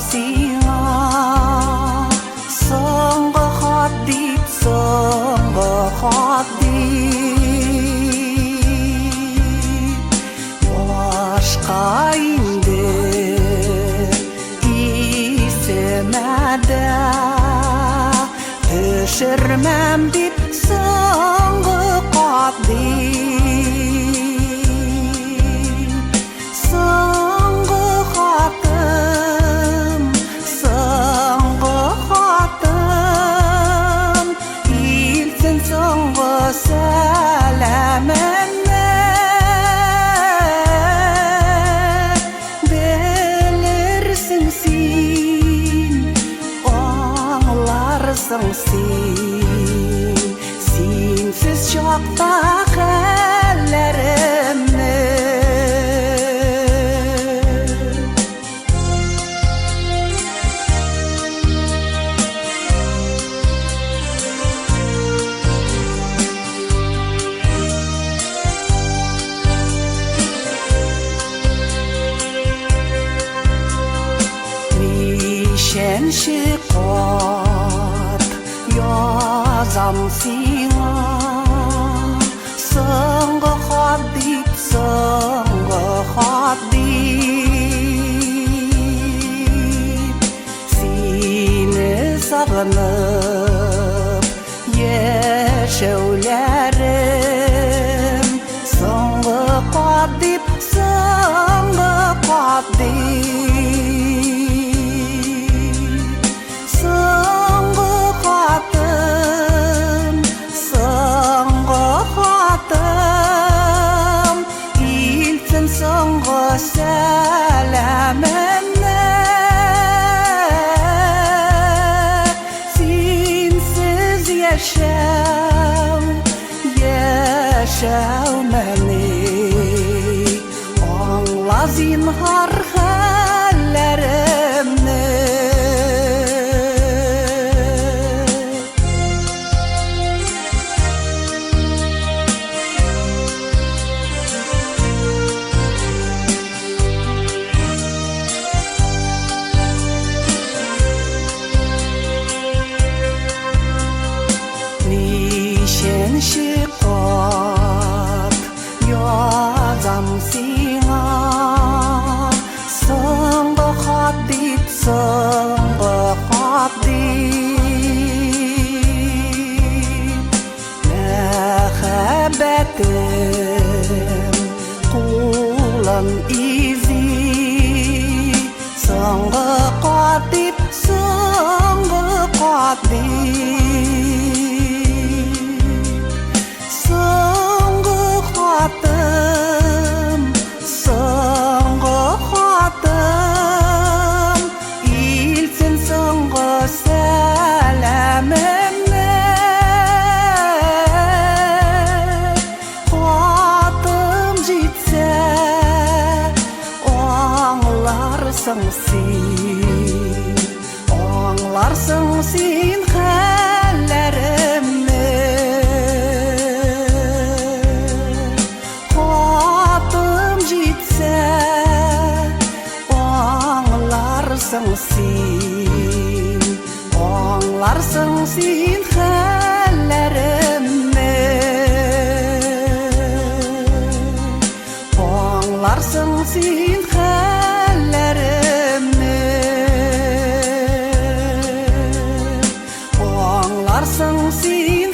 сиңа соңғы хат деп, соңғы хат деп башқа инде есіме де түшірмәм деп соңғы хат деп соңғы хатым илсін соңғы сәлемімді білірсің сен аңларсың сен сенсіз шақта хәлләремді нешенші қат язам сиңа соңғы хат деп, соңғы хат деп сені сағынып яшәүләрем соңғы хат деп, соңғы хат деп илсін соңғы сәлемімді сенсіз яшәүмәне аңла зинһар хәлләремді нешенші қат язам сиңа соңғы хат деп, соңғы хат деп мәхәббәтім құлын изи соңғы хат деп, соңғы хат деп илсін соңғы сәлемімді хатым жетсе аңларсың сен хәлләремді хатым жетсе аңларсың сен хәлләремді аңларсың сен хәлләремді аңларсың сен